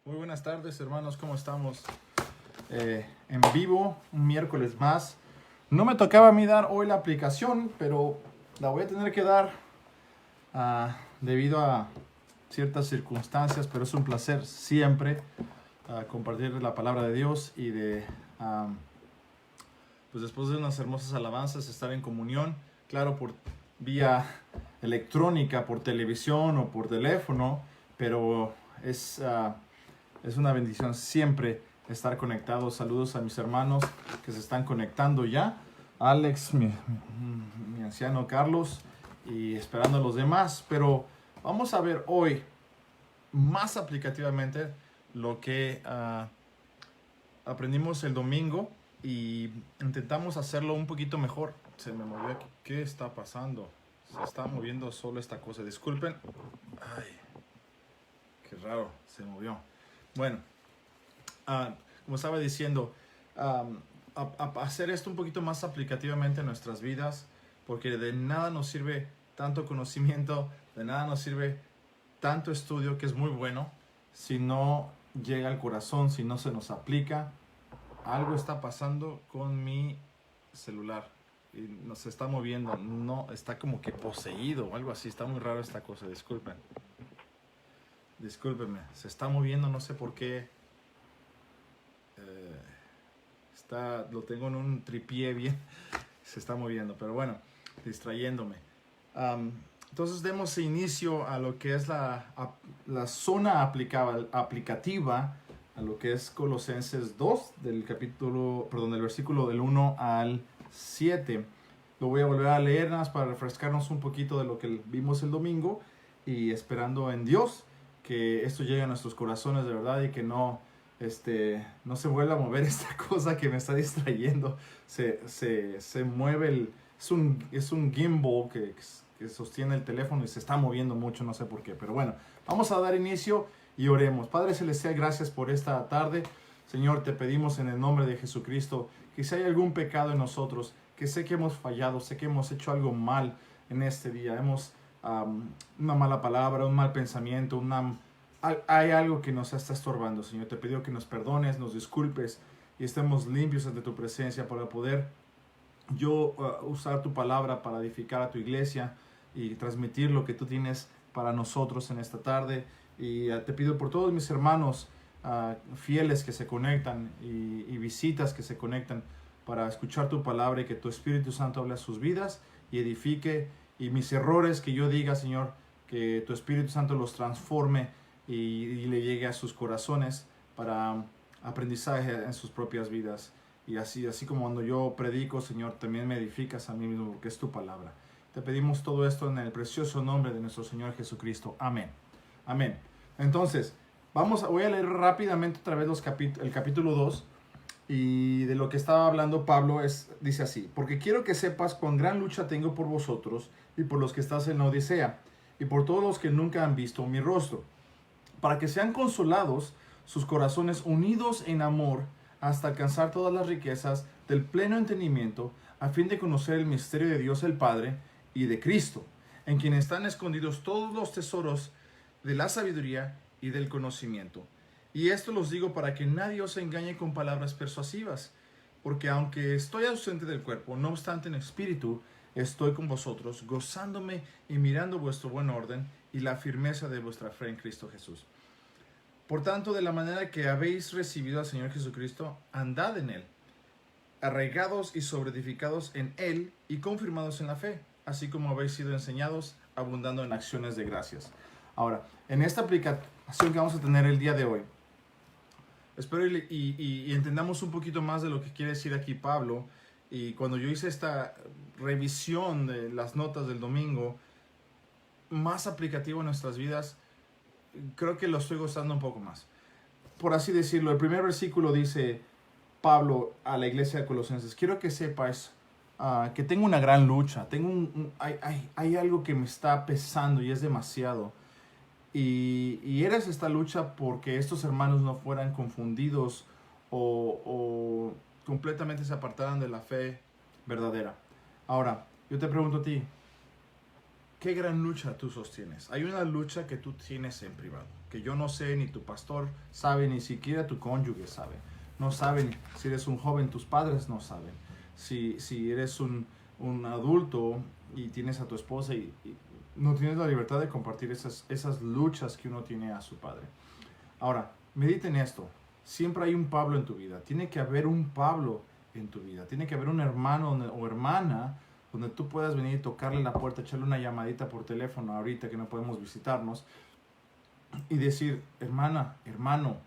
Muy buenas tardes, hermanos, ¿cómo estamos? En vivo, un miércoles más. No me tocaba a mí dar hoy la aplicación, pero la voy a tener que dar debido a ciertas circunstancias, pero es un placer siempre compartir la palabra de Dios y pues después de unas hermosas alabanzas, estar en comunión, claro, por vía electrónica, por televisión o por teléfono, pero es una bendición siempre estar conectados. Saludos a mis hermanos que se están conectando ya. Alex, mi anciano Carlos, y esperando a los demás. Pero vamos a ver hoy más aplicativamente lo que aprendimos el domingo y intentamos hacerlo un poquito mejor. Se me movió aquí. ¿Qué está pasando? Se está moviendo solo esta cosa. Disculpen. Ay, qué raro. Se movió. Bueno, como estaba diciendo, hacer esto un poquito más aplicativamente en nuestras vidas, porque de nada nos sirve tanto conocimiento, de nada nos sirve tanto estudio, que es muy bueno, si no llega al corazón, si no se nos aplica. Algo está pasando con mi celular y nos está moviendo, no, está como que poseído o algo así, está muy raro esta cosa, discúlpenme, se está moviendo, no sé por qué. Lo tengo en un tripié bien, se está moviendo, pero bueno, distrayéndome. Entonces demos inicio a lo que es la zona aplicativa, a lo que es Colosenses 2, del versículo del 1 al 7. Lo voy a volver a leer nada más para refrescarnos un poquito de lo que vimos el domingo y esperando en Dios que esto llegue a nuestros corazones de verdad y que no se vuelva a mover esta cosa que me está distrayendo. Se mueve, es un gimbal que sostiene el teléfono y se está moviendo mucho, no sé por qué. Pero bueno, vamos a dar inicio y oremos. Padre Celestial, gracias por esta tarde. Señor, te pedimos en el nombre de Jesucristo que si hay algún pecado en nosotros, que sé que hemos fallado, sé que hemos hecho algo mal en este día, una mala palabra, un mal pensamiento, hay algo que nos está estorbando, Señor. Te pido que nos perdones, nos disculpes y estemos limpios ante tu presencia para poder usar tu palabra para edificar a tu iglesia y transmitir lo que tú tienes para nosotros en esta tarde. Y te pido por todos mis hermanos fieles que se conectan y visitas que se conectan para escuchar tu palabra y que tu Espíritu Santo hable a sus vidas y edifique. Y mis errores que yo diga, Señor, que tu Espíritu Santo los transforme y le llegue a sus corazones para aprendizaje en sus propias vidas. Y así como cuando yo predico, Señor, también me edificas a mí mismo, porque es tu palabra. Te pedimos todo esto en el precioso nombre de nuestro Señor Jesucristo. Amén. Amén. Entonces, voy a leer rápidamente otra vez el capítulo 2. Y de lo que estaba hablando Pablo dice así: porque quiero que sepas cuán gran lucha tengo por vosotros y por los que estás en la Odisea, y por todos los que nunca han visto mi rostro, para que sean consolados sus corazones unidos en amor hasta alcanzar todas las riquezas del pleno entendimiento, a fin de conocer el misterio de Dios el Padre y de Cristo, en quien están escondidos todos los tesoros de la sabiduría y del conocimiento. Y esto los digo para que nadie os engañe con palabras persuasivas, porque aunque estoy ausente del cuerpo, no obstante en espíritu estoy con vosotros, gozándome y mirando vuestro buen orden y la firmeza de vuestra fe en Cristo Jesús. Por tanto, de la manera que habéis recibido al Señor Jesucristo, andad en Él, arraigados y sobreedificados en Él y confirmados en la fe, así como habéis sido enseñados, abundando en acciones de gracias. Ahora, en esta aplicación que vamos a tener el día de hoy, espero y entendamos un poquito más de lo que quiere decir aquí Pablo. Y cuando yo hice esta revisión de las notas del domingo, más aplicativo en nuestras vidas, creo que lo estoy gozando un poco más. Por así decirlo, el primer versículo dice Pablo a la iglesia de Colosenses: quiero que sepas que tengo una gran lucha, hay algo que me está pesando y es demasiado. Y eres esta lucha porque estos hermanos no fueran confundidos o completamente se apartaran de la fe verdadera. Ahora, yo te pregunto a ti, ¿qué gran lucha tú sostienes? Hay una lucha que tú tienes en privado, que yo no sé, ni tu pastor sabe, ni siquiera tu cónyuge sabe. No saben si eres un joven, tus padres no saben. Si eres un adulto y tienes a tu esposa y no tienes la libertad de compartir esas luchas que uno tiene a su padre. Ahora, mediten esto. Siempre hay un Pablo en tu vida. Tiene que haber un Pablo en tu vida. Tiene que haber un hermano o hermana donde tú puedas venir y tocarle la puerta, echarle una llamadita por teléfono ahorita que no podemos visitarnos y decir, hermana, hermano,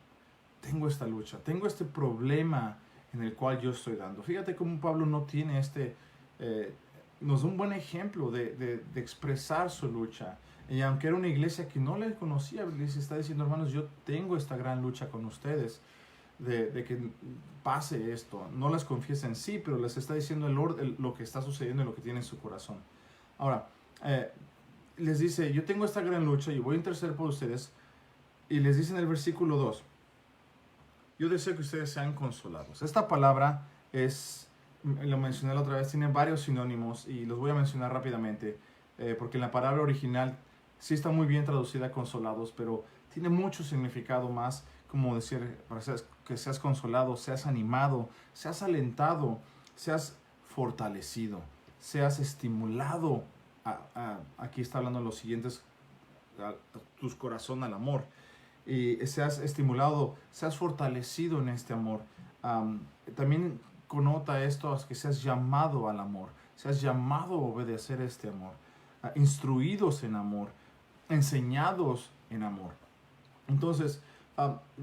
tengo esta lucha, tengo este problema en el cual yo estoy dando. Fíjate cómo Pablo no tiene nos da un buen ejemplo de expresar su lucha. Y aunque era una iglesia que no le conocía, les está diciendo, hermanos, yo tengo esta gran lucha con ustedes, de que pase esto. No les confiesa en sí, pero les está diciendo lo que está sucediendo y lo que tiene en su corazón. Ahora, les dice, yo tengo esta gran lucha y voy a interceder por ustedes. Y les dice en el versículo 2, yo deseo que ustedes sean consolados. Esta palabra lo mencioné la otra vez, tiene varios sinónimos y los voy a mencionar rápidamente, porque en la palabra original sí está muy bien traducida consolados, pero tiene mucho significado más, como decir, que seas consolado, seas animado, seas alentado, seas fortalecido, seas estimulado. Aquí está hablando de los siguientes, a tu corazón al amor. Y seas estimulado, seas fortalecido en este amor. También connota esto a que seas llamado al amor, seas llamado a obedecer este amor, instruidos en amor, enseñados en amor. Entonces,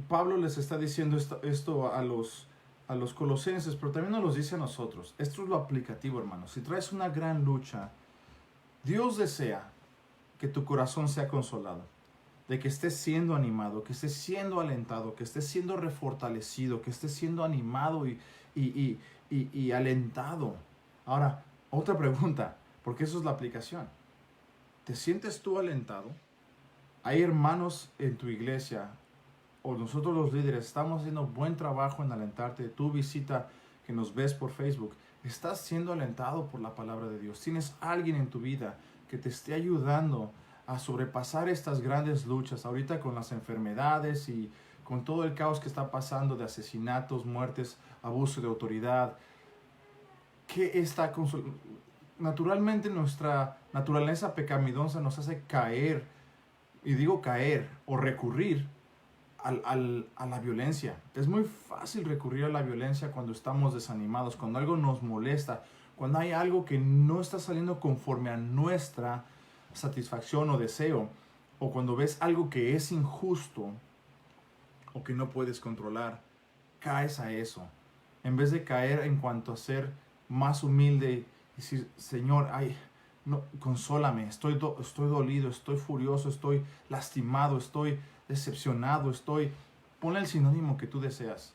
Pablo les está diciendo esto a los colosenses, pero también nos lo dice a nosotros. Esto es lo aplicativo, hermanos. Si traes una gran lucha, Dios desea que tu corazón sea consolado, de que estés siendo animado, que estés siendo alentado, que estés siendo refortalecido, que estés siendo animado y alentado. Ahora, otra pregunta, porque eso es la aplicación. ¿Te sientes tú alentado? Hay hermanos en tu iglesia, o nosotros los líderes, estamos haciendo buen trabajo en alentarte. Tu visita que nos ves por Facebook, estás siendo alentado por la palabra de Dios. Tienes alguien en tu vida que te esté ayudando a sobrepasar estas grandes luchas, ahorita con las enfermedades y con todo el caos que está pasando de asesinatos, muertes, abuso de autoridad. Naturalmente nuestra naturaleza pecaminosa nos hace caer, y digo caer o recurrir a la violencia. Es muy fácil recurrir a la violencia cuando estamos desanimados, cuando algo nos molesta, cuando hay algo que no está saliendo conforme a nuestra satisfacción o deseo, o cuando ves algo que es injusto o que no puedes controlar, caes a eso. En vez de caer en cuanto a ser más humilde y decir, Señor, no, consólame, estoy dolido, estoy furioso, estoy lastimado, estoy decepcionado, ponle el sinónimo que tú deseas,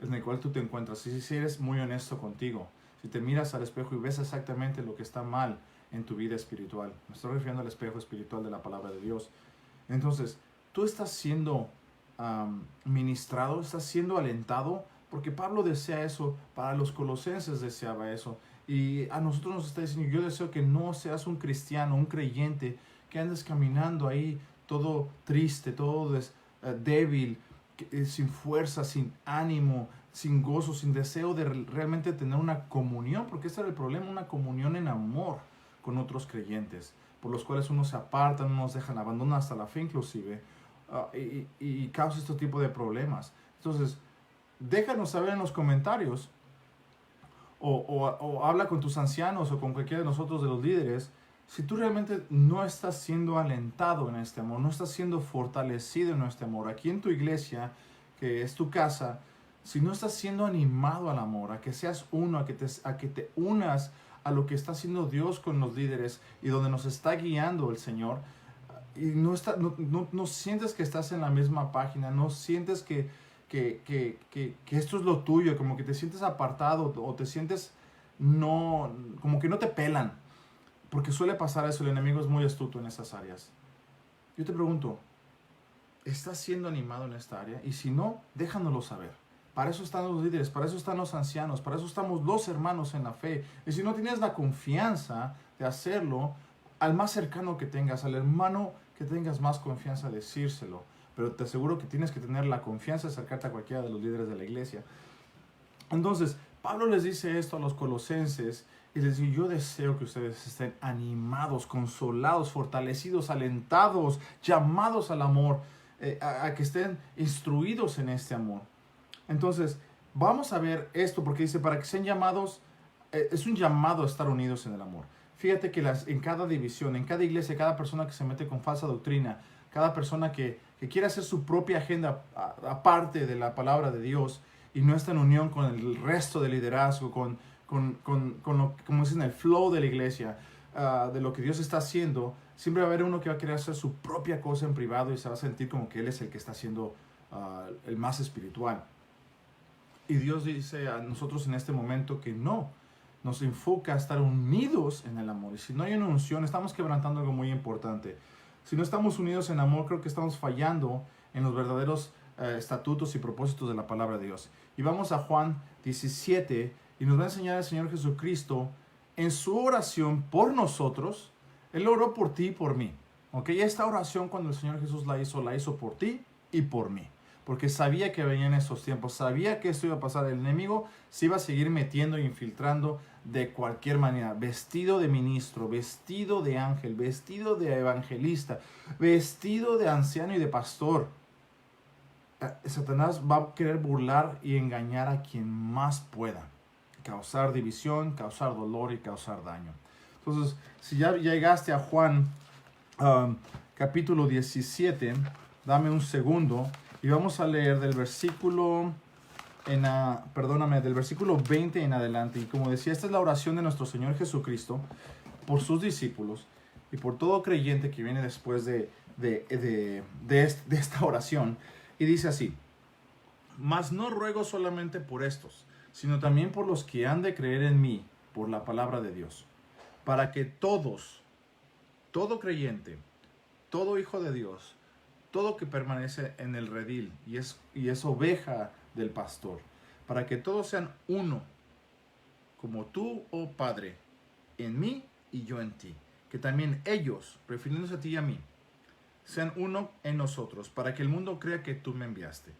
en el cual tú te encuentras. Si eres muy honesto contigo, si te miras al espejo y ves exactamente lo que está mal en tu vida espiritual, me estoy refiriendo al espejo espiritual de la palabra de Dios, entonces tú estás siendo ministrado, estás siendo alentado, porque Pablo desea eso, para los colosenses deseaba eso, y a nosotros nos está diciendo, yo deseo que no seas un cristiano, un creyente, que andes caminando ahí todo triste, todo débil, sin fuerza, sin ánimo, sin gozo, sin deseo de realmente tener una comunión, porque ese era el problema, una comunión en amor con otros creyentes, por los cuales unos se apartan, unos dejan, abandonan hasta la fe inclusive, y causa este tipo de problemas. Entonces, déjanos saber en los comentarios, o habla con tus ancianos o con cualquiera de nosotros de los líderes, si tú realmente no estás siendo alentado en este amor, no estás siendo fortalecido en este amor, aquí en tu iglesia, que es tu casa, si no estás siendo animado al amor, a que seas uno, a que te unas a lo que está haciendo Dios con los líderes y donde nos está guiando el Señor, y no sientes que estás en la misma página, no sientes que esto es lo tuyo, como que te sientes apartado o te sientes como que no te pelan, porque suele pasar eso, el enemigo es muy astuto en esas áreas. Yo te pregunto, ¿estás siendo animado en esta área? Y si no, déjanoslo saber. Para eso están los líderes, para eso están los ancianos, para eso estamos los hermanos en la fe. Y si no tienes la confianza de hacerlo, al más cercano que tengas, al hermano que tengas más confianza, decírselo. Pero te aseguro que tienes que tener la confianza de acercarte a cualquiera de los líderes de la iglesia. Entonces, Pablo les dice esto a los colosenses y les dice, yo deseo que ustedes estén animados, consolados, fortalecidos, alentados, llamados al amor, a que estén instruidos en este amor. Entonces, vamos a ver esto porque dice, para que sean llamados, es un llamado a estar unidos en el amor. Fíjate que en cada división, en cada iglesia, cada persona que se mete con falsa doctrina, cada persona que quiere hacer su propia agenda aparte de la palabra de Dios y no está en unión con el resto del liderazgo, con lo, como dicen, el flow de la iglesia, de lo que Dios está haciendo, siempre va a haber uno que va a querer hacer su propia cosa en privado y se va a sentir como que él es el que está haciendo el más espiritual. Y Dios dice a nosotros en este momento que no, nos enfoca a estar unidos en el amor. Y si no hay una unción, estamos quebrantando algo muy importante. Si no estamos unidos en amor, creo que estamos fallando en los verdaderos estatutos y propósitos de la palabra de Dios. Y vamos a Juan 17 y nos va a enseñar el Señor Jesucristo en su oración por nosotros. Él oró por ti y por mí. ¿Ok? Y esta oración cuando el Señor Jesús la hizo por ti y por mí. Porque sabía que venían esos tiempos, sabía que esto iba a pasar. El enemigo se iba a seguir metiendo e infiltrando de cualquier manera. Vestido de ministro, vestido de ángel, vestido de evangelista, vestido de anciano y de pastor. Satanás va a querer burlar y engañar a quien más pueda. Causar división, causar dolor y causar daño. Entonces, si ya llegaste a Juan capítulo 17, dame un segundo. Y vamos a leer del versículo, del versículo 20 en adelante. Y como decía, esta es la oración de nuestro Señor Jesucristo por sus discípulos y por todo creyente que viene después de esta oración. Y dice así: mas no ruego solamente por estos, sino también por los que han de creer en mí por la palabra de Dios, para que todos, todo creyente, todo hijo de Dios, todo que permanece en el redil y es oveja del pastor, para que todos sean uno, como tú, oh Padre, en mí y yo en ti, que también ellos, refiriéndose a ti y a mí, sean uno en nosotros, para que el mundo crea que tú me enviaste.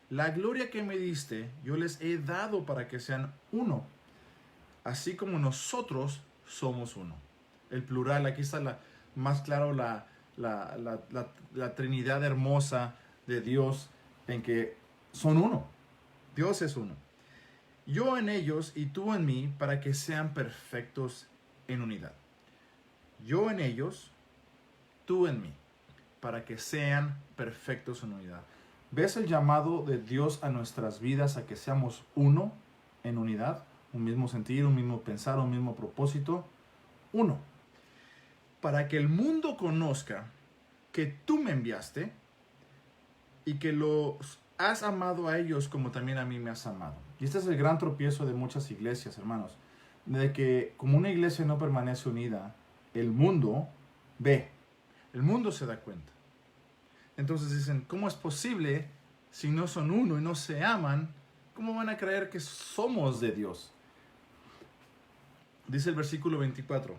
La gloria que me diste, yo les he dado para que sean uno, así como nosotros somos uno. El plural, aquí está más claro la Trinidad hermosa de Dios, en que son uno. Dios es uno. Yo en ellos y tú en mí, para que sean perfectos en unidad. Yo en ellos, tú en mí, para que sean perfectos en unidad. ¿Ves el llamado de Dios a nuestras vidas a que seamos uno en unidad? Un mismo sentir, un mismo pensar, un mismo propósito. Uno. Para que el mundo conozca que tú me enviaste y que los has amado a ellos como también a mí me has amado. Y este es el gran tropiezo de muchas iglesias, hermanos. De que como una iglesia no permanece unida, el mundo ve, el mundo se da cuenta. Entonces dicen, ¿cómo es posible si no son uno y no se aman? ¿Cómo van a creer que somos de Dios? Dice el versículo 24.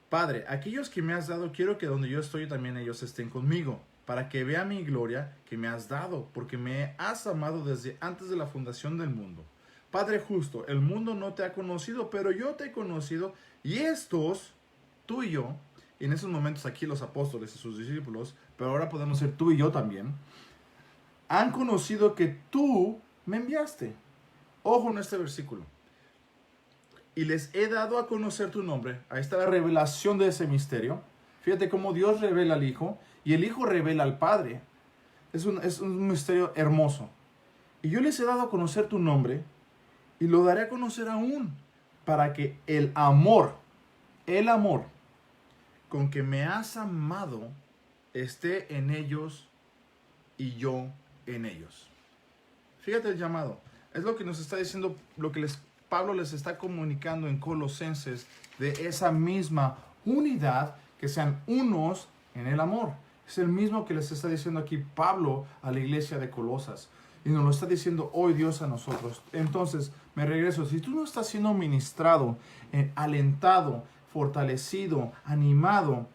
Padre, aquellos que me has dado, quiero que donde yo estoy también ellos estén conmigo, para que vean mi gloria que me has dado, porque me has amado desde antes de la fundación del mundo. Padre justo, el mundo no te ha conocido, pero yo te he conocido, y estos, tú y yo, y en esos momentos aquí los apóstoles y sus discípulos, pero ahora podemos ser tú y yo también, han conocido que tú me enviaste. Ojo en este versículo. Y les he dado a conocer tu nombre. Ahí está la revelación de ese misterio. Fíjate cómo Dios revela al Hijo y el Hijo revela al Padre. Es un misterio hermoso. Y yo les he dado a conocer tu nombre y lo daré a conocer aún, para que el amor con que me has amado esté en ellos y yo en ellos. Fíjate el llamado. Es lo que nos está diciendo, lo que Pablo les está comunicando en Colosenses, de esa misma unidad, que sean unos en el amor. Es el mismo que les está diciendo aquí Pablo a la iglesia de Colosas. Y nos lo está diciendo hoy Dios a nosotros. Entonces, me regreso. Si tú no estás siendo ministrado, alentado, fortalecido, animado,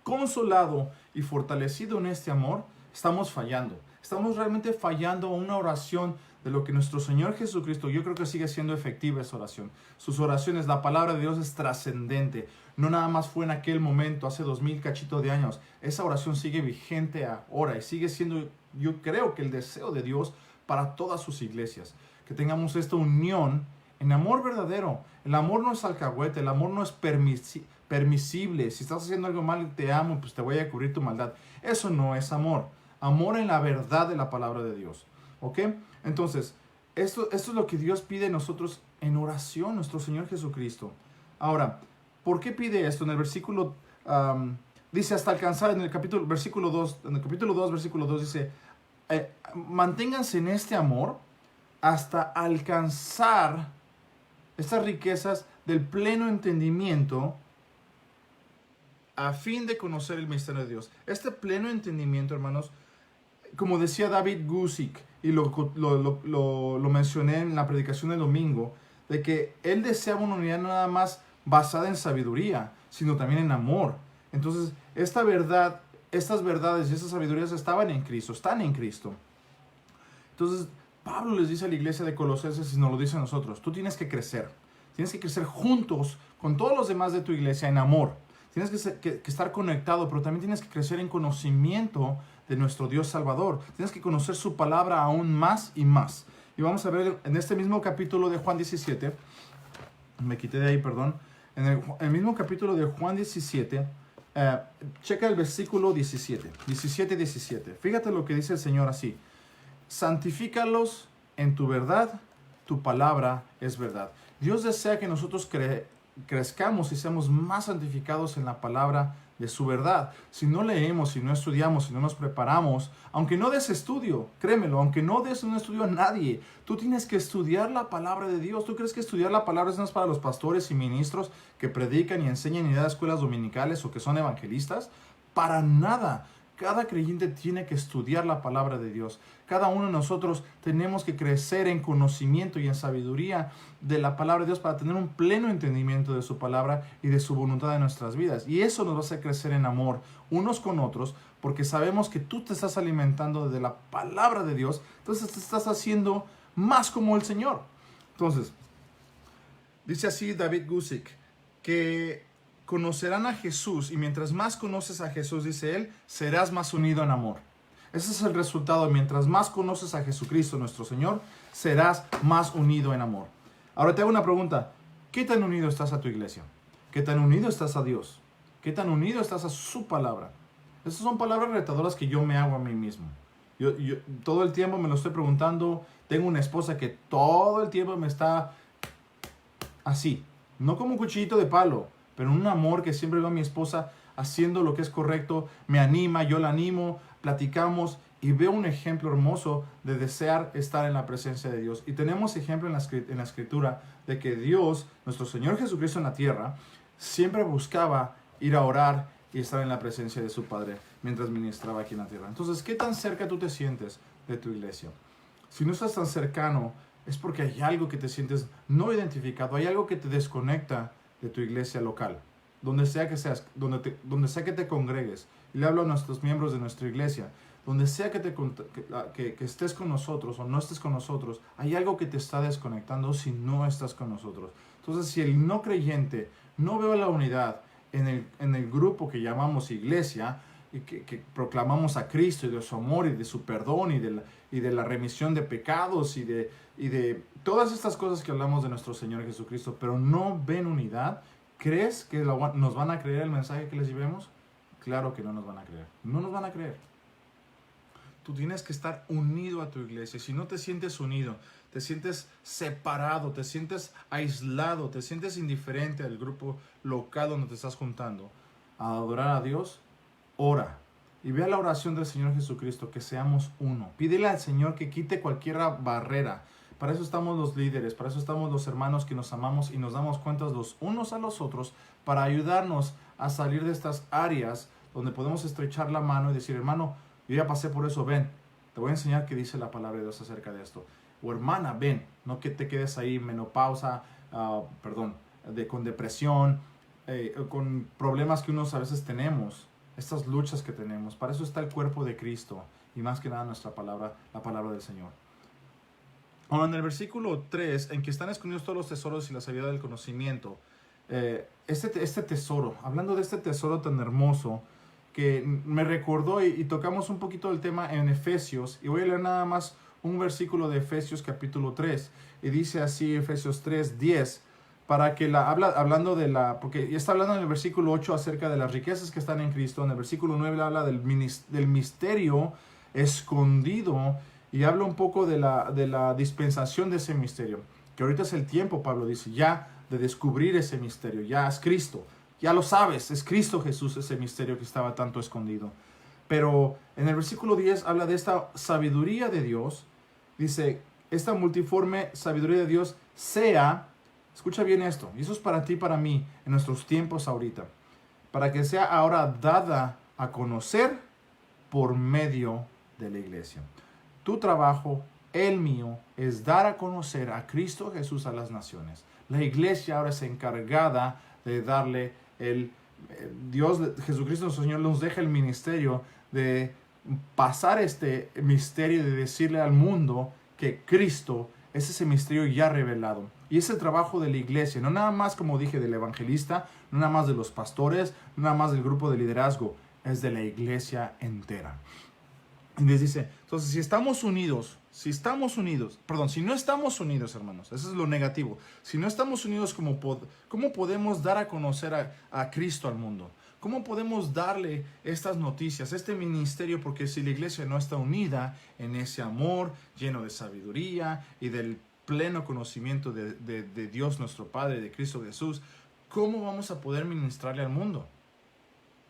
consolado y fortalecido en este amor, estamos fallando. Estamos realmente fallando a una oración de lo que nuestro Señor Jesucristo, yo creo que sigue siendo efectiva esa oración. Sus oraciones, la palabra de Dios es trascendente. No nada más fue en aquel momento, hace 2000 cachito de años. Esa oración sigue vigente ahora y sigue siendo, yo creo que el deseo de Dios para todas sus iglesias. Que tengamos esta unión en amor verdadero. El amor no es alcahuete, el amor no es permisible. Si estás haciendo algo mal, te amo, pues te voy a cubrir tu maldad. Eso no es amor. Amor en la verdad de la palabra de Dios. ¿Ok? Entonces, esto es lo que Dios pide de nosotros en oración, nuestro Señor Jesucristo. Ahora, ¿por qué pide esto? En el versículo, dice hasta alcanzar, en el capítulo 2, versículo 2 dice, manténganse en este amor hasta alcanzar estas riquezas del pleno entendimiento a fin de conocer el misterio de Dios. Este pleno entendimiento, hermanos, como decía David Guzik, y lo mencioné en la predicación del domingo, de que él deseaba una unidad no nada más basada en sabiduría, sino también en amor. Entonces, estas verdades y estas sabidurías estaban en Cristo, están en Cristo. Entonces, Pablo les dice a la iglesia de Colosenses y nos lo dice a nosotros, tú tienes que crecer juntos con todos los demás de tu iglesia en amor. Tienes que estar conectado, pero también tienes que crecer en conocimiento de nuestro Dios Salvador. Tienes que conocer su palabra aún más y más. Y vamos a ver en este mismo capítulo de Juan 17, me quité de ahí, perdón. En el mismo capítulo de Juan 17, checa el versículo 17. Fíjate lo que dice el Señor así. Santifícalos en tu verdad, tu palabra es verdad. Dios desea que nosotros crezcamos y seamos más santificados en la palabra de su verdad. Si no leemos, si no estudiamos, si no nos preparamos, aunque no des estudio, créemelo, aunque no des un estudio a nadie, tú tienes que estudiar la palabra de Dios. ¿Tú crees que estudiar la palabra es para los pastores y ministros que predican y enseñan y dan escuelas dominicales o que son evangelistas? Para nada. Cada creyente tiene que estudiar la palabra de Dios. Cada uno de nosotros tenemos que crecer en conocimiento y en sabiduría de la palabra de Dios para tener un pleno entendimiento de su palabra y de su voluntad en nuestras vidas. Y eso nos va a hacer crecer en amor unos con otros, porque sabemos que tú te estás alimentando de la palabra de Dios, entonces te estás haciendo más como el Señor. Entonces, dice así David Guzik, que conocerán a Jesús, y mientras más conoces a Jesús, dice él, serás más unido en amor. Ese es el resultado. Mientras más conoces a Jesucristo, nuestro Señor, serás más unido en amor. Ahora te hago una pregunta. ¿Qué tan unido estás a tu iglesia? ¿Qué tan unido estás a Dios? ¿Qué tan unido estás a su palabra? Esas son palabras retadoras que yo me hago a mí mismo. Yo todo el tiempo me lo estoy preguntando. Tengo una esposa que todo el tiempo me está así. No como un cuchillito de palo, pero un amor que siempre veo a mi esposa haciendo lo que es correcto, me anima, yo la animo, platicamos y veo un ejemplo hermoso de desear estar en la presencia de Dios. Y tenemos ejemplo en la Escritura de que Dios, nuestro Señor Jesucristo en la tierra, siempre buscaba ir a orar y estar en la presencia de su Padre mientras ministraba aquí en la tierra. Entonces, ¿qué tan cerca tú te sientes de tu iglesia? Si no estás tan cercano, es porque hay algo que te sientes no identificado, hay algo que te desconecta de tu iglesia local, donde sea que seas, donde sea que te congregues. Y le hablo a nuestros miembros de nuestra iglesia, donde sea que estés con nosotros o no estés con nosotros, hay algo que te está desconectando si no estás con nosotros. Entonces, si el no creyente no ve la unidad en el grupo que llamamos iglesia, y que proclamamos a Cristo y de su amor y de su perdón y de la remisión de pecados y de todas estas cosas que hablamos de nuestro Señor Jesucristo, pero no ven unidad, ¿crees que nos van a creer el mensaje que les llevemos? Claro que no nos van a creer. No nos van a creer. Tú tienes que estar unido a tu iglesia. Si no te sientes unido, te sientes separado, te sientes aislado, te sientes indiferente al grupo local donde te estás juntando a adorar a Dios, ora y ve a la oración del Señor Jesucristo, que seamos uno. Pídele al Señor que quite cualquier barrera. Para eso estamos los líderes, para eso estamos los hermanos que nos amamos y nos damos cuenta los unos a los otros para ayudarnos a salir de estas áreas donde podemos estrechar la mano y decir, hermano, yo ya pasé por eso, ven, te voy a enseñar qué dice la palabra de Dios acerca de esto. O hermana, ven, no que te quedes ahí menopausa, con depresión. con problemas que unos a veces tenemos, estas luchas que tenemos. Para eso está el cuerpo de Cristo y más que nada nuestra palabra, la palabra del Señor. Ahora, en el versículo 3, en que están escondidos todos los tesoros y la sabiduría del conocimiento, este tesoro, hablando de este tesoro tan hermoso, que me recordó y tocamos un poquito del tema en Efesios, y voy a leer nada más un versículo de Efesios capítulo 3, y dice así Efesios 3:10, para que hablando de porque ya está hablando en el versículo 8 acerca de las riquezas que están en Cristo, en el versículo 9 habla del misterio escondido, y habla un poco de la dispensación de ese misterio, que ahorita es el tiempo, Pablo dice, ya de descubrir ese misterio, ya es Cristo, ya lo sabes, es Cristo Jesús ese misterio que estaba tanto escondido. Pero en el versículo 10 habla de esta sabiduría de Dios, dice, esta multiforme sabiduría de Dios sea, escucha bien esto, y eso es para ti y para mí, en nuestros tiempos ahorita, para que sea ahora dada a conocer por medio de la iglesia. Tu trabajo, el mío, es dar a conocer a Cristo Jesús a las naciones. La iglesia ahora es encargada de darle Dios, Jesucristo nuestro Señor, nos deja el ministerio de pasar este misterio, de decirle al mundo que Cristo es ese misterio ya revelado. Y es el trabajo de la iglesia, no nada más, como dije, del evangelista, no nada más de los pastores, no nada más del grupo de liderazgo, es de la iglesia entera. Y les dice, entonces si no estamos unidos, hermanos, eso es lo negativo. Si no estamos unidos, ¿cómo podemos dar a conocer a Cristo al mundo? ¿Cómo podemos darle estas noticias, este ministerio? Porque si la iglesia no está unida en ese amor lleno de sabiduría y del pleno conocimiento de Dios nuestro Padre, de Cristo Jesús, ¿cómo vamos a poder ministrarle al mundo?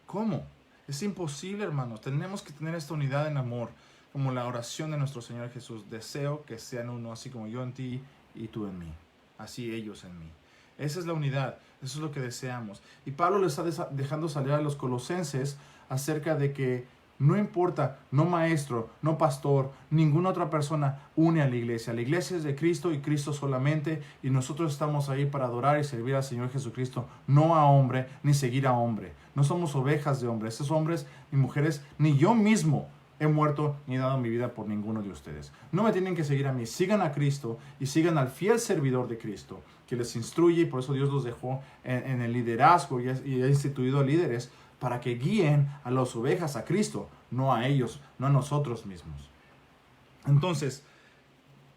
¿Cómo? Es imposible, hermanos. Tenemos que tener esta unidad en amor, como la oración de nuestro Señor Jesús. Deseo que sean uno, así como yo en ti y tú en mí. Así ellos en mí. Esa es la unidad. Eso es lo que deseamos. Y Pablo le está dejando salir a los colosenses acerca de que no importa, no maestro, no pastor, ninguna otra persona une a la iglesia. La iglesia es de Cristo y Cristo solamente, y nosotros estamos ahí para adorar y servir al Señor Jesucristo, no a hombre, ni seguir a hombre. No somos ovejas de hombres, esos hombres ni mujeres, ni yo mismo he muerto ni dado mi vida por ninguno de ustedes. No me tienen que seguir a mí, sigan a Cristo y sigan al fiel servidor de Cristo, que les instruye, y por eso Dios los dejó en el liderazgo y ha instituido líderes para que guíen a las ovejas a Cristo, no a ellos, no a nosotros mismos. Entonces,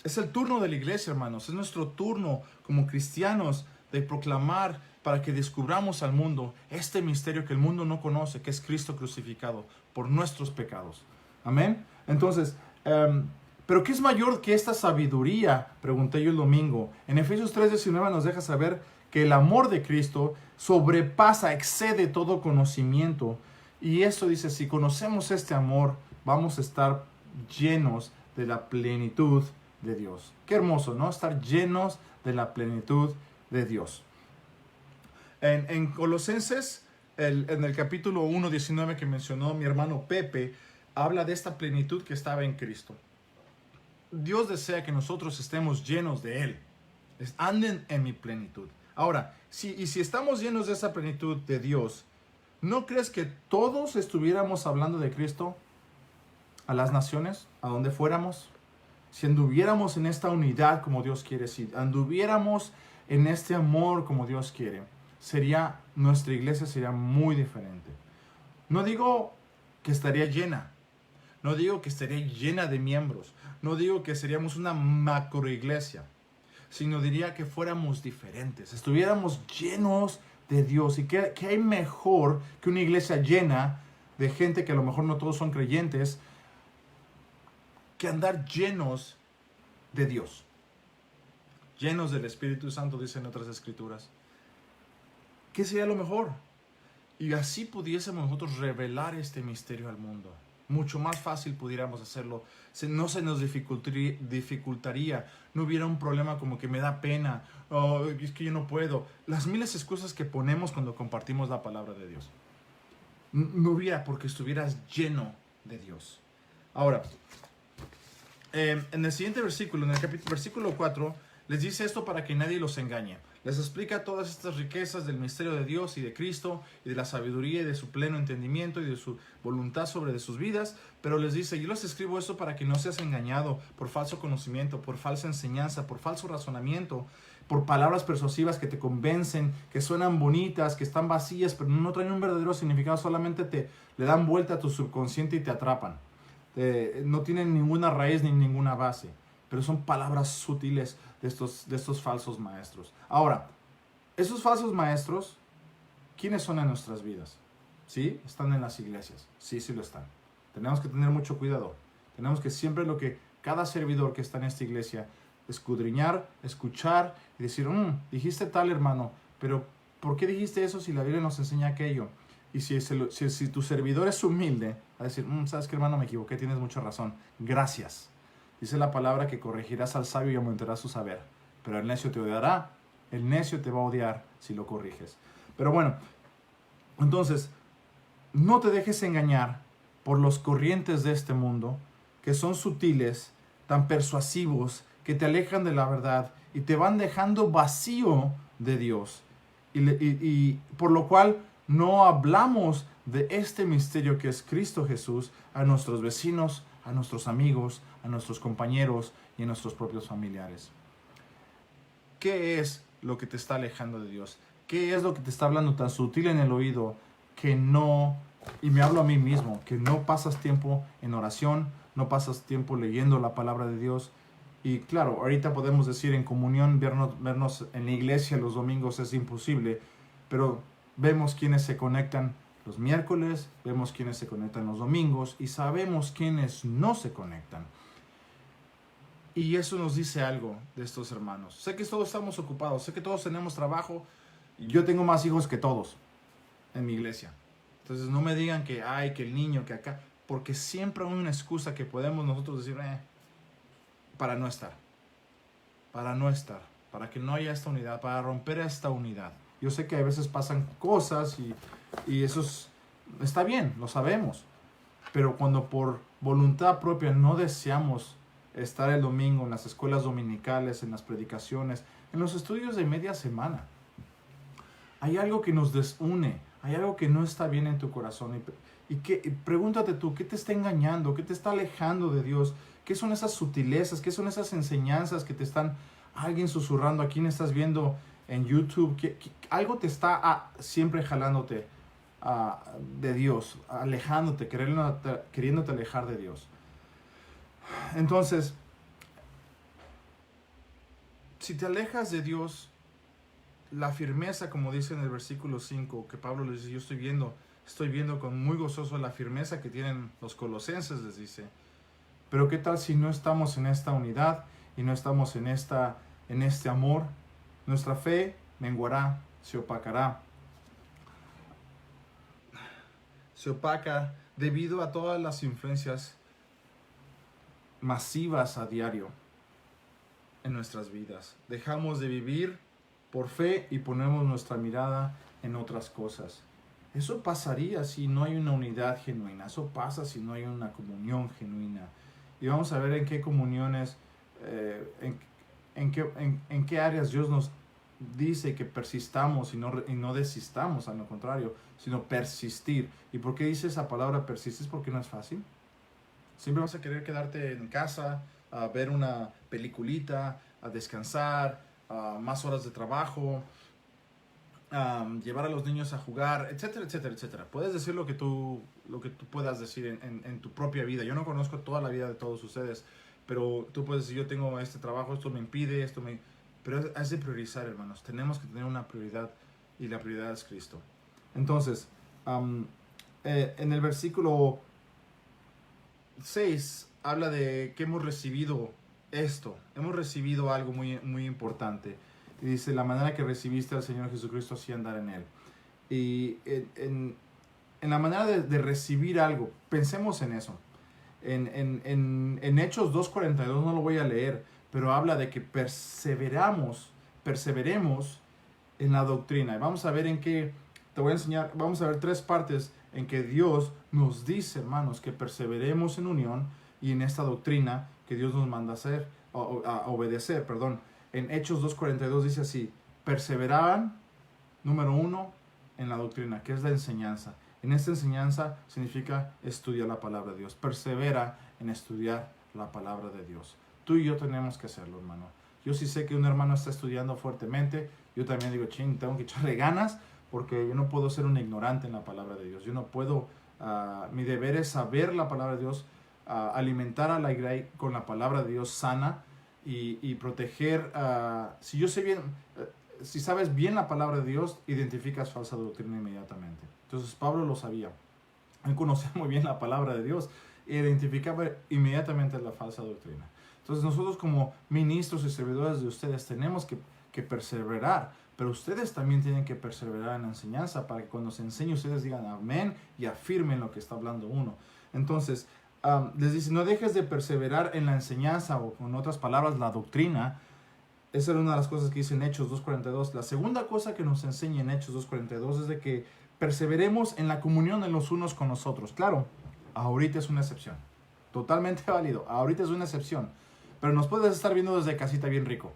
es el turno de la iglesia, hermanos, es nuestro turno como cristianos de proclamar para que descubramos al mundo este misterio que el mundo no conoce, que es Cristo crucificado por nuestros pecados. Amén. Entonces, ¿pero qué es mayor que esta sabiduría? Pregunté yo el domingo. En Efesios 3:19 nos deja saber que el amor de Cristo sobrepasa, excede todo conocimiento. Y eso dice, si conocemos este amor, vamos a estar llenos de la plenitud de Dios. Qué hermoso, ¿no? Estar llenos de la plenitud de Dios. En Colosenses, en el capítulo 1:19 que mencionó mi hermano Pepe, habla de esta plenitud que estaba en Cristo. Dios desea que nosotros estemos llenos de Él. Anden en mi plenitud. Ahora, si estamos llenos de esa plenitud de Dios, ¿no crees que todos estuviéramos hablando de Cristo a las naciones, a donde fuéramos? Si anduviéramos en esta unidad como Dios quiere, si anduviéramos en este amor como Dios quiere, nuestra iglesia sería muy diferente. No digo que estaría llena, no digo que estaría llena de miembros, no digo que seríamos una macroiglesia, sino diría que fuéramos diferentes, estuviéramos llenos de Dios. ¿Y qué hay mejor que una iglesia llena de gente que a lo mejor no todos son creyentes, que andar llenos de Dios? Llenos del Espíritu Santo, dicen otras escrituras. ¿Qué sería lo mejor? Y así pudiésemos nosotros revelar este misterio al mundo. Mucho más fácil pudiéramos hacerlo. No se nos dificultaría. No hubiera un problema como que me da pena. Oh, es que yo no puedo. Las miles de excusas que ponemos cuando compartimos la palabra de Dios. No hubiera, porque estuvieras lleno de Dios. Ahora, en el siguiente versículo, en el versículo 4, Les dice esto para que nadie los engañe. Les explica todas estas riquezas del misterio de Dios y de Cristo y de la sabiduría y de su pleno entendimiento y de su voluntad sobre de sus vidas, pero les dice, yo les escribo esto para que no seas engañado por falso conocimiento, por falsa enseñanza, por falso razonamiento, por palabras persuasivas que te convencen, que suenan bonitas, que están vacías, pero no traen un verdadero significado, solamente le dan vuelta a tu subconsciente y te atrapan. No tienen ninguna raíz ni ninguna base, pero son palabras sutiles de estos falsos maestros. Ahora, esos falsos maestros, ¿quiénes son en nuestras vidas? ¿Sí? ¿Están en las iglesias? Sí, sí lo están. Tenemos que tener mucho cuidado. Tenemos que siempre lo que cada servidor que está en esta iglesia, escudriñar, escuchar y decir, dijiste tal, hermano, pero ¿por qué dijiste eso si la Biblia nos enseña aquello? Y si tu servidor es humilde, va a decir, ¿sabes qué, hermano? Me equivoqué, tienes mucha razón. Gracias. Dice la palabra que corregirás al sabio y aumentarás su saber. Pero el necio te odiará. El necio te va a odiar si lo corriges. Pero bueno, entonces, no te dejes engañar por los corrientes de este mundo, que son sutiles, tan persuasivos, que te alejan de la verdad y te van dejando vacío de Dios. Y por lo cual no hablamos de este misterio que es Cristo Jesús a nuestros vecinos, a nuestros amigos, a nuestros compañeros y a nuestros propios familiares. ¿Qué es lo que te está alejando de Dios? ¿Qué es lo que te está hablando tan sutil en el oído que no, y me hablo a mí mismo, que no pasas tiempo en oración, no pasas tiempo leyendo la palabra de Dios? Y claro, ahorita podemos decir en comunión, vernos en la iglesia los domingos es imposible, pero vemos quienes se conectan los miércoles, vemos quienes se conectan los domingos y sabemos quienes no se conectan. Y eso nos dice algo de estos hermanos. Sé que todos estamos ocupados, sé que todos tenemos trabajo. Yo tengo más hijos que todos en mi iglesia. Entonces no me digan que que el niño, que acá, porque siempre hay una excusa que podemos nosotros decir para no estar, para que no haya esta unidad, para romper esta unidad. Yo sé que a veces pasan cosas y eso está bien, lo sabemos. Pero cuando por voluntad propia no deseamos estar el domingo en las escuelas dominicales, en las predicaciones, en los estudios de media semana, hay algo que nos desune, hay algo que no está bien en tu corazón. Y pregúntate tú, ¿qué te está engañando? ¿Qué te está alejando de Dios? ¿Qué son esas sutilezas? ¿Qué son esas enseñanzas que te están alguien susurrando? ¿A quién estás viendo en YouTube? Algo te está siempre jalándote de Dios, alejándote, queriéndote alejar de Dios. Entonces, si te alejas de Dios, la firmeza, como dice en el versículo 5, que Pablo les dice, yo estoy viendo con muy gozoso la firmeza que tienen los colosenses, les dice. Pero ¿qué tal si no estamos en esta unidad y no estamos en este amor? Nuestra fe menguará, se opacará. Se opaca debido a todas las influencias masivas a diario en nuestras vidas. Dejamos de vivir por fe y ponemos nuestra mirada en otras cosas. Eso pasaría si no hay una unidad genuina. Eso pasa si no hay una comunión genuina. Y vamos a ver en qué comuniones, en qué áreas Dios nos dice que persistamos y no desistamos, a lo contrario, sino persistir. ¿Y por qué dice esa palabra persistir? Porque no es fácil. Siempre vas a querer quedarte en casa, a ver una peliculita, a descansar, más horas de trabajo, llevar a los niños a jugar, etcétera, etcétera, etcétera. Puedes decir lo que tú puedas decir en tu propia vida. Yo no conozco toda la vida de todos ustedes, pero tú puedes decir, yo tengo este trabajo, esto me impide, Pero es de priorizar, hermanos. Tenemos que tener una prioridad y la prioridad es Cristo. Entonces, en el versículo 6 habla de que hemos recibido esto. Hemos recibido algo muy, muy importante. Y dice, la manera que recibiste al Señor Jesucristo, así andar en Él. Y en la manera de recibir algo, pensemos en eso. En Hechos 2:42, no lo voy a leer, pero habla de que perseveremos en la doctrina. Y vamos a ver te voy a enseñar, vamos a ver 3 partes en que Dios nos dice, hermanos, que perseveremos en unión y en esta doctrina que Dios nos manda a obedecer, perdón. en Hechos 2:42 dice así: perseveraban, número 1, en la doctrina, que es la enseñanza. En esta enseñanza significa estudiar la palabra de Dios. Persevera en estudiar la palabra de Dios. Tú y yo tenemos que hacerlo, hermano. Yo sí sé que un hermano está estudiando fuertemente. Yo también digo, tengo que echarle ganas, porque yo no puedo ser un ignorante en la palabra de Dios. Yo no puedo, mi deber es saber la palabra de Dios, alimentar a la iglesia con la palabra de Dios sana y proteger. Si yo sé bien, si sabes bien la palabra de Dios, identificas falsa doctrina inmediatamente. Entonces Pablo lo sabía. Él conocía muy bien la palabra de Dios e identificaba inmediatamente la falsa doctrina. Entonces nosotros como ministros y servidores de ustedes tenemos que perseverar, pero ustedes también tienen que perseverar en la enseñanza para que cuando se enseñe ustedes digan amén y afirmen lo que está hablando uno. Entonces les dice, no dejes de perseverar en la enseñanza, o con otras palabras, la doctrina. Esa era una de las cosas que dice en Hechos 2:42. La segunda cosa que nos enseña en Hechos 2:42 es de que perseveremos en la comunión de los unos con los otros. Claro, ahorita es una excepción. Totalmente válido. Ahorita es una excepción. Pero nos puedes estar viendo desde casita bien rico.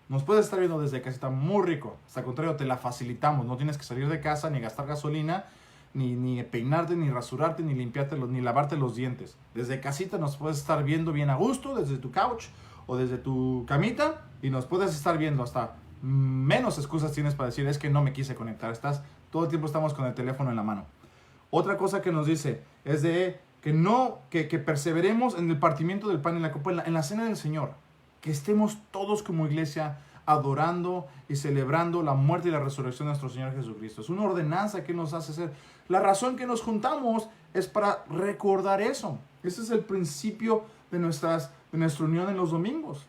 Nos puedes estar viendo desde casita muy rico. Hasta al contrario, te la facilitamos. No tienes que salir de casa, ni gastar gasolina, ni peinarte, ni rasurarte, ni limpiarte, ni lavarte los dientes. Desde casita nos puedes estar viendo bien a gusto, desde tu couch o desde tu camita, y nos puedes estar viendo. Hasta menos excusas tienes para decir, es que no me quise conectar. Todo el tiempo estamos con el teléfono en la mano. Otra cosa que nos dice es de que perseveremos en el partimiento del pan y la copa, en la cena del Señor. Que estemos todos como iglesia adorando y celebrando la muerte y la resurrección de nuestro Señor Jesucristo. Es una ordenanza que nos hace hacer. La razón que nos juntamos es para recordar eso. Ese es el principio de nuestra unión en los domingos.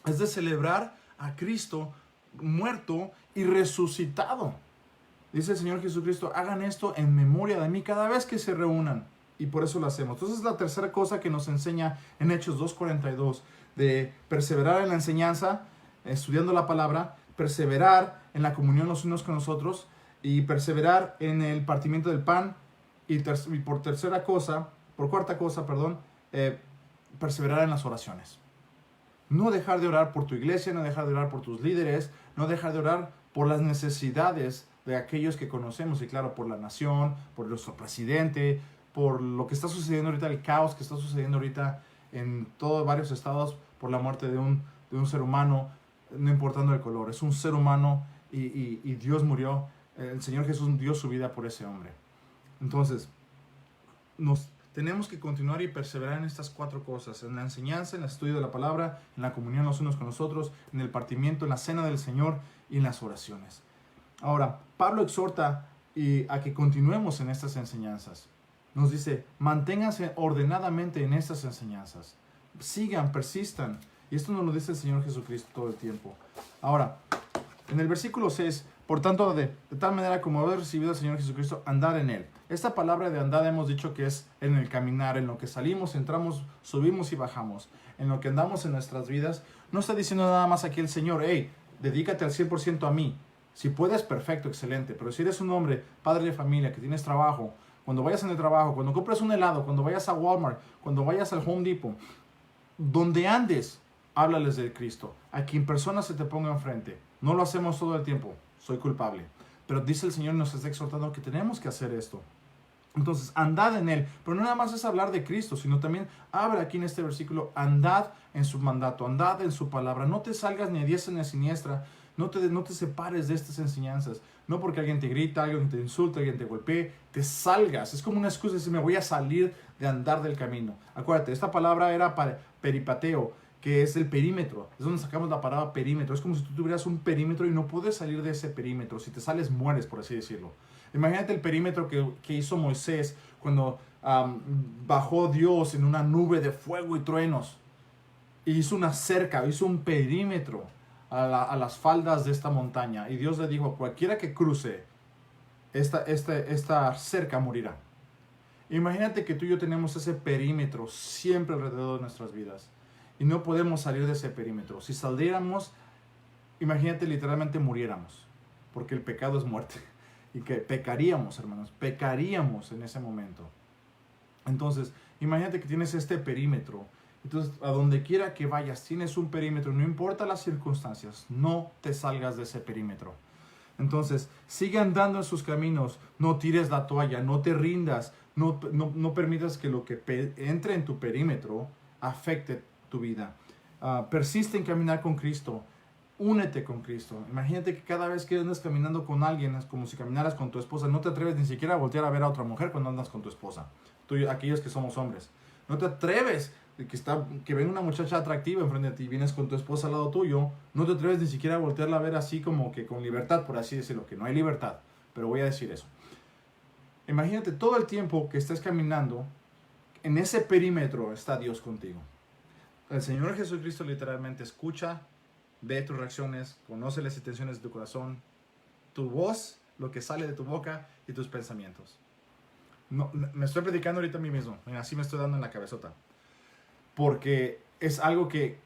Es de celebrar a Cristo muerto y resucitado. Dice el Señor Jesucristo, hagan esto en memoria de mí cada vez que se reúnan. Y por eso lo hacemos. Entonces la tercera cosa que nos enseña en Hechos 2:42, de perseverar en la enseñanza, estudiando la palabra, perseverar en la comunión los unos con los otros, y perseverar en el partimiento del pan, y por cuarta cosa, perseverar en las oraciones. No dejar de orar por tu iglesia, no dejar de orar por tus líderes, no dejar de orar por las necesidades de aquellos que conocemos, y claro, por la nación, por nuestro presidente, por lo que está sucediendo ahorita, el caos que está sucediendo ahorita en todos varios estados, por la muerte de un ser humano, no importando el color. Es un ser humano y Dios murió, el Señor Jesús dio su vida por ese hombre. Entonces, tenemos que continuar y perseverar en estas cuatro cosas: en la enseñanza, en el estudio de la palabra, en la comunión los unos con los otros, en el partimiento, en la cena del Señor y en las oraciones. Ahora, Pablo exhorta a que continuemos en estas enseñanzas. Nos dice, manténganse ordenadamente en estas enseñanzas. Sigan, persistan. Y esto nos lo dice el Señor Jesucristo todo el tiempo. Ahora, en el versículo 6, por tanto, de tal manera como habéis recibido al Señor Jesucristo, andad en Él. Esta palabra de andad hemos dicho que es en el caminar, en lo que salimos, entramos, subimos y bajamos, en lo que andamos en nuestras vidas. No está diciendo nada más aquí el Señor, hey, dedícate al 100% a mí. Si puedes, perfecto, excelente. Pero si eres un hombre, padre de familia, que tienes trabajo, cuando vayas en el trabajo, cuando compres un helado, cuando vayas a Walmart, cuando vayas al Home Depot, donde andes, háblales de Cristo. A quien persona se te ponga enfrente. No lo hacemos todo el tiempo. Soy culpable. Pero dice el Señor, nos está exhortando que tenemos que hacer esto. Entonces, andad en Él. Pero no nada más es hablar de Cristo, sino también habla aquí en este versículo, andad en su mandato, andad en su palabra. No te salgas ni a diestra ni a siniestra. No te separes de estas enseñanzas. No porque alguien te grita, alguien te insulta, alguien te golpee, te salgas. Es como una excusa de decir, me voy a salir de andar del camino. Acuérdate, esta palabra era para peripateo, que es el perímetro. Es donde sacamos la palabra perímetro. Es como si tú tuvieras un perímetro y no puedes salir de ese perímetro. Si te sales, mueres, por así decirlo. Imagínate el perímetro que hizo Moisés cuando bajó Dios en una nube de fuego y truenos. Y hizo una cerca, hizo un perímetro a las faldas de esta montaña. Y Dios le dijo, cualquiera que cruce esta cerca morirá. Imagínate que tú y yo tenemos ese perímetro siempre alrededor de nuestras vidas. Y no podemos salir de ese perímetro. Si saliéramos, imagínate, literalmente muriéramos. Porque el pecado es muerte. Y que pecaríamos, hermanos. Pecaríamos en ese momento. Entonces, imagínate que tienes este perímetro. Entonces, a donde quiera que vayas, tienes un perímetro, no importa las circunstancias, no te salgas de ese perímetro. Entonces, sigue andando en sus caminos, no tires la toalla, no te rindas, no permitas que lo que entre en tu perímetro afecte tu vida. Persiste en caminar con Cristo, únete con Cristo. Imagínate que cada vez que andas caminando con alguien, es como si caminaras con tu esposa, no te atreves ni siquiera a voltear a ver a otra mujer cuando andas con tu esposa. Aquellos que somos hombres, no te atreves que venga una muchacha atractiva enfrente de ti, vienes con tu esposa al lado tuyo, no te atreves ni siquiera a voltearla a ver así como que con libertad, por así decirlo, que no hay libertad, pero voy a decir eso. Imagínate todo el tiempo que estés caminando, en ese perímetro está Dios contigo. El Señor Jesucristo literalmente escucha, ve tus reacciones, conoce las intenciones de tu corazón, tu voz, lo que sale de tu boca y tus pensamientos. No, me estoy predicando ahorita a mí mismo, así me estoy dando en la cabezota. Porque es algo que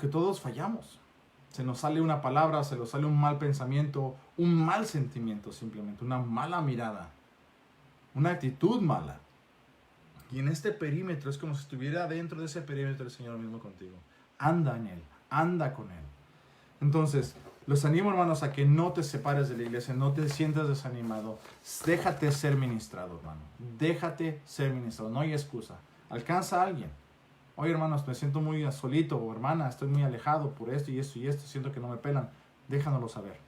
todos fallamos. Se nos sale una palabra, se nos sale un mal pensamiento, un mal sentimiento simplemente, una mala mirada, una actitud mala. Y en este perímetro es como si estuviera dentro de ese perímetro el Señor mismo contigo. Anda en Él, anda con Él. Entonces, los animo, hermanos, a que no te separes de la iglesia, no te sientas desanimado. Déjate ser ministrado, hermano. Déjate ser ministrado, no hay excusa. Alcanza a alguien. Oye, hermanos, me siento muy solito, o hermana, estoy muy alejado por esto y esto y esto, siento que no me pelan. Déjanoslo saber.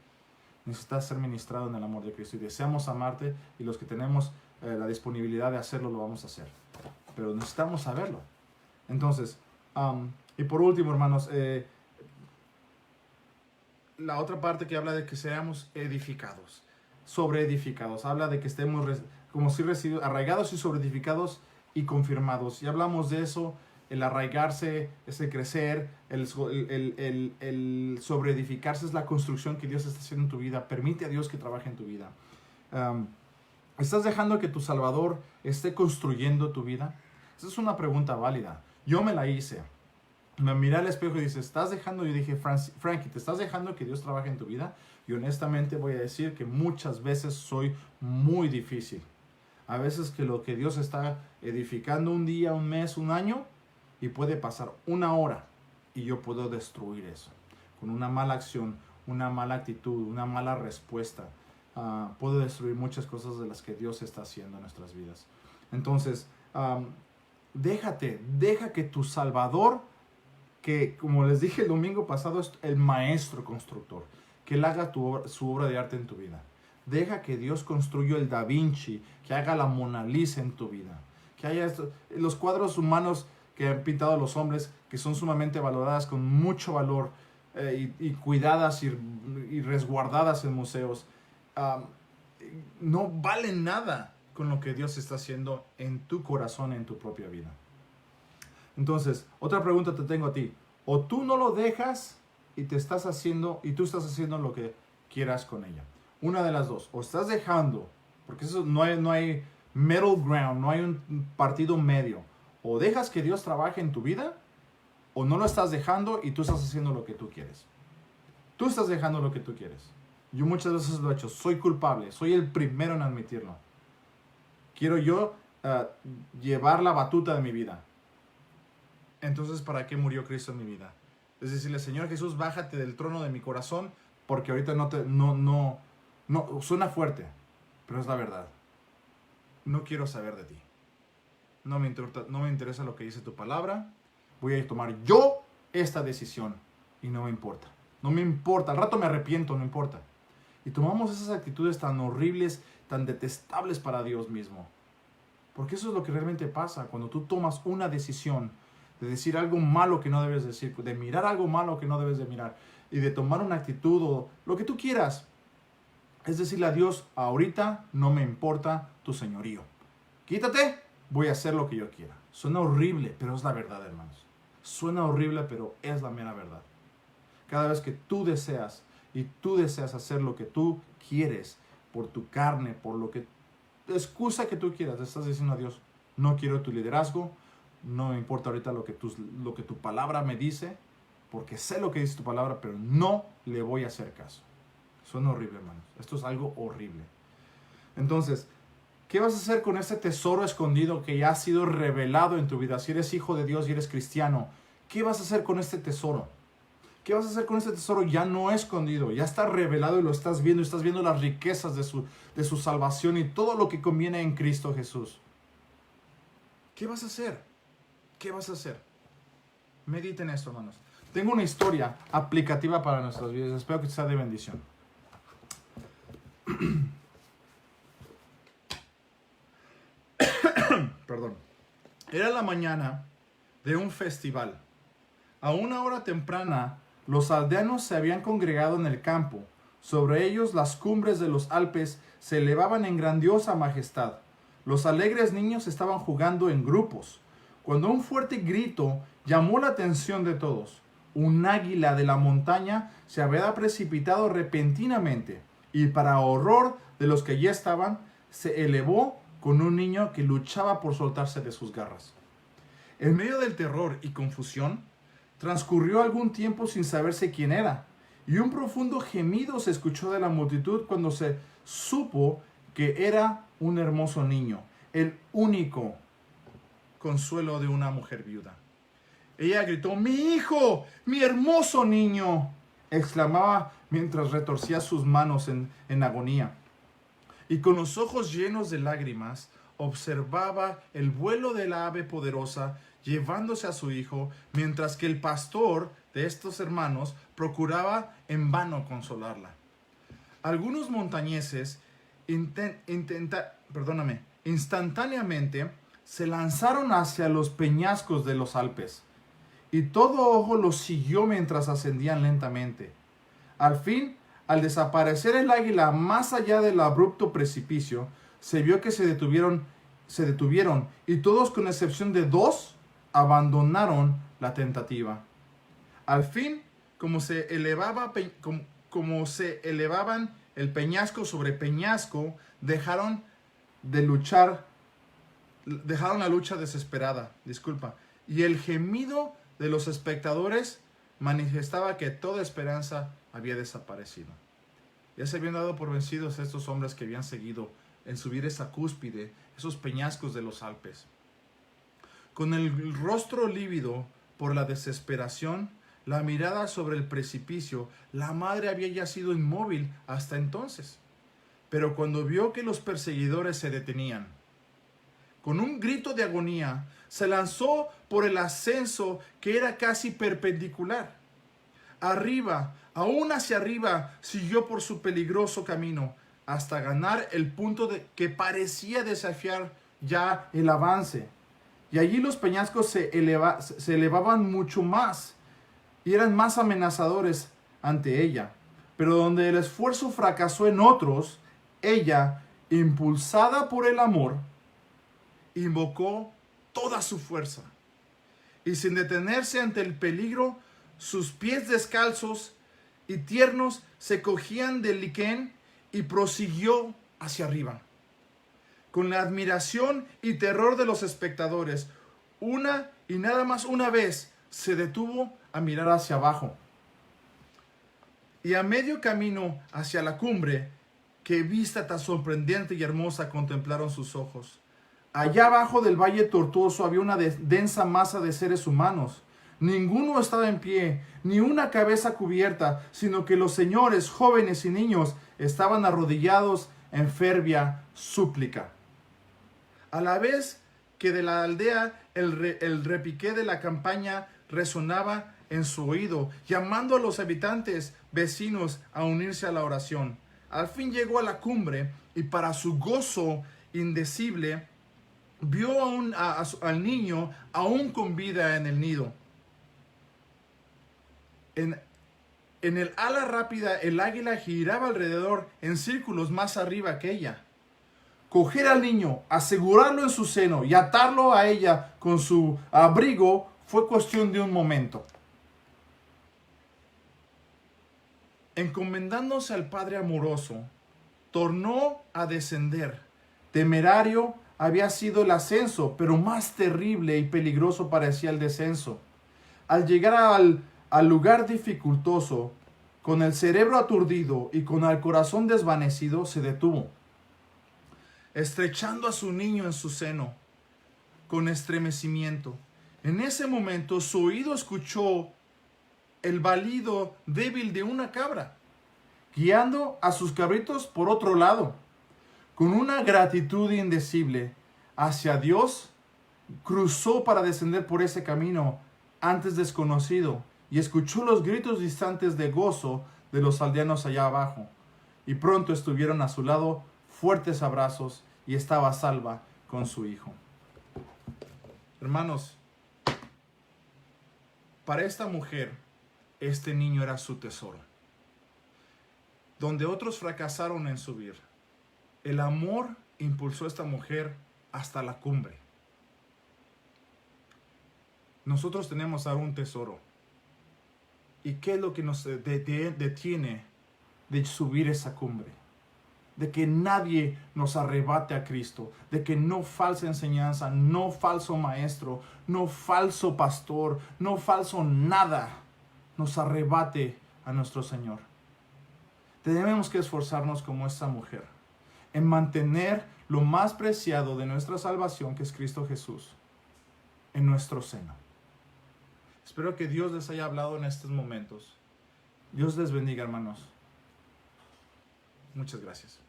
Necesitas ser ministrado en el amor de Cristo y deseamos amarte, y los que tenemos la disponibilidad de hacerlo, lo vamos a hacer. Pero necesitamos saberlo. Entonces, y por último, hermanos, la otra parte que habla de que seamos edificados, sobreedificados. Habla de que estemos como si arraigados y sobreedificados y confirmados. Y hablamos de eso. El arraigarse es el crecer, el sobreedificarse es la construcción que Dios está haciendo en tu vida. Permite a Dios que trabaje en tu vida. ¿Estás dejando que tu Salvador esté construyendo tu vida? Esa es una pregunta válida. Yo me la hice. Me miré al espejo y dice, ¿estás dejando? Yo dije, Frankie, ¿te estás dejando que Dios trabaje en tu vida? Y honestamente voy a decir que muchas veces soy muy difícil. A veces que lo que Dios está edificando un día, un mes, un año, y puede pasar una hora y yo puedo destruir eso. Con una mala acción, una mala actitud, una mala respuesta. Puedo destruir muchas cosas de las que Dios está haciendo en nuestras vidas. Entonces, deja que tu Salvador, que como les dije el domingo pasado, es el maestro constructor, que Él haga su obra de arte en tu vida. Deja que Dios construya el Da Vinci, que haga la Mona Lisa en tu vida. Que haya los cuadros humanos que han pintado los hombres, que son sumamente valoradas, con mucho valor, y cuidadas y resguardadas en museos. No valen nada con lo que Dios está haciendo en tu corazón, en tu propia vida. Entonces, otra pregunta te tengo a ti. O tú no lo dejas y tú estás haciendo lo que quieras con ella. Una de las dos. O estás dejando, porque eso no hay middle ground, no hay un partido medio. O dejas que Dios trabaje en tu vida, o no lo estás dejando y tú estás haciendo lo que tú quieres. Tú estás dejando lo que tú quieres. Yo muchas veces lo he hecho. Soy culpable. Soy el primero en admitirlo. Quiero yo llevar la batuta de mi vida. Entonces, ¿para qué murió Cristo en mi vida? Es decirle, Señor Jesús, bájate del trono de mi corazón, porque ahorita no suena fuerte, pero es la verdad. No quiero saber de ti. No me interesa lo que dice tu palabra. Voy a tomar yo esta decisión y no me importa. No me importa. Al rato me arrepiento, no importa. Y tomamos esas actitudes tan horribles, tan detestables para Dios mismo. Porque eso es lo que realmente pasa cuando tú tomas una decisión de decir algo malo que no debes decir, de mirar algo malo que no debes de mirar, y de tomar una actitud o lo que tú quieras. Es decirle a Dios, ahorita no me importa tu señorío. Quítate, voy a hacer lo que yo quiera. Suena horrible, pero es la verdad, hermanos. Suena horrible, pero es la mera verdad. Cada vez que tú deseas hacer lo que tú quieres por tu carne, por lo que excusa que tú quieras, le estás diciendo a Dios, no quiero tu liderazgo, no me importa ahorita lo que tu palabra me dice, porque sé lo que dice tu palabra, pero no le voy a hacer caso. Suena horrible, hermanos. Esto es algo horrible. Entonces, ¿Qué vas a hacer con este tesoro escondido que ya ha sido revelado en tu vida? Si eres hijo de Dios y eres cristiano, ¿qué vas a hacer con este tesoro? ¿Qué vas a hacer con este tesoro ya no escondido? Ya está revelado y lo estás viendo las riquezas de su salvación y todo lo que conviene en Cristo Jesús. ¿Qué vas a hacer? ¿Qué vas a hacer? Mediten esto, hermanos. Tengo una historia aplicativa para nuestras vidas. Espero que sea de bendición. Perdón. Era la mañana de un festival. A una hora temprana, los aldeanos se habían congregado en el campo. Sobre ellos las cumbres de los Alpes se elevaban en grandiosa majestad. Los alegres niños estaban jugando en grupos, cuando un fuerte grito llamó la atención de todos. Un águila de la montaña se había precipitado repentinamente y, para horror de los que allí estaban, se elevó con un niño que luchaba por soltarse de sus garras. En medio del terror y confusión, transcurrió algún tiempo sin saberse quién era, y un profundo gemido se escuchó de la multitud cuando se supo que era un hermoso niño, el único consuelo de una mujer viuda. Ella gritó: ¡Mi hijo! ¡Mi hermoso niño!, exclamaba mientras retorcía sus manos en agonía. Y con los ojos llenos de lágrimas, observaba el vuelo de la ave poderosa llevándose a su hijo, mientras que el pastor de estos hermanos procuraba en vano consolarla. Algunos montañeses instantáneamente se lanzaron hacia los peñascos de los Alpes, y todo ojo los siguió mientras ascendían lentamente. Al fin, al desaparecer el águila más allá del abrupto precipicio, se vio que se detuvieron y todos, con excepción de 2, abandonaron la tentativa. Al fin, como se elevaban el peñasco sobre peñasco, dejaron la lucha desesperada, y el gemido de los espectadores manifestaba que toda esperanza había desaparecido. Ya se habían dado por vencidos estos hombres que habían seguido en subir esa cúspide, esos peñascos de los Alpes. Con el rostro lívido por la desesperación, la mirada sobre el precipicio, la madre había yacido inmóvil hasta entonces. Pero cuando vio que los perseguidores se detenían, con un grito de agonía, se lanzó por el ascenso que era casi perpendicular. Arriba, aún hacia arriba, siguió por su peligroso camino, hasta ganar el punto que parecía desafiar ya el avance. Y allí los peñascos se elevaban mucho más y eran más amenazadores ante ella. Pero donde el esfuerzo fracasó en otros, ella, impulsada por el amor, invocó toda su fuerza. Y sin detenerse ante el peligro, sus pies descalzos y tiernos se cogían del liquen y prosiguió hacia arriba. Con la admiración y terror de los espectadores, una y nada más una vez se detuvo a mirar hacia abajo. Y a medio camino hacia la cumbre, qué vista tan sorprendente y hermosa contemplaron sus ojos. Allá abajo del valle tortuoso había una densa masa de seres humanos. Ninguno estaba en pie, ni una cabeza cubierta, sino que los señores, jóvenes y niños estaban arrodillados en férvea súplica. A la vez que de la aldea el repique de la campaña resonaba en su oído, llamando a los habitantes vecinos a unirse a la oración. Al fin llegó a la cumbre y, para su gozo indecible, vio al niño aún con vida en el nido. En el ala rápida, el águila giraba alrededor en círculos más arriba que ella. Coger al niño, asegurarlo en su seno y atarlo a ella con su abrigo fue cuestión de un momento. Encomendándose al Padre amoroso, tornó a descender. Temerario había sido el ascenso, pero más terrible y peligroso parecía el descenso. Al llegar al lugar dificultoso, con el cerebro aturdido y con el corazón desvanecido, se detuvo. estrechando a su niño en su seno con estremecimiento. En ese momento su oído escuchó el balido débil de una cabra, guiando a sus cabritos por otro lado. Con una gratitud indecible hacia Dios, cruzó para descender por ese camino antes desconocido y escuchó los gritos distantes de gozo de los aldeanos allá abajo. Y pronto estuvieron a su lado fuertes abrazos y estaba a salva con su hijo. Hermanos, para esta mujer, este niño era su tesoro. Donde otros fracasaron en subir, el amor impulsó a esta mujer hasta la cumbre. Nosotros tenemos ahora un tesoro. ¿Y qué es lo que nos detiene de subir esa cumbre? De que nadie nos arrebate a Cristo, de que no falsa enseñanza, no falso maestro, no falso pastor, no falso nada nos arrebate a nuestro Señor. Tenemos que esforzarnos como esta mujer en mantener lo más preciado de nuestra salvación, que es Cristo Jesús, en nuestro seno. Espero que Dios les haya hablado en estos momentos. Dios les bendiga, hermanos. Muchas gracias.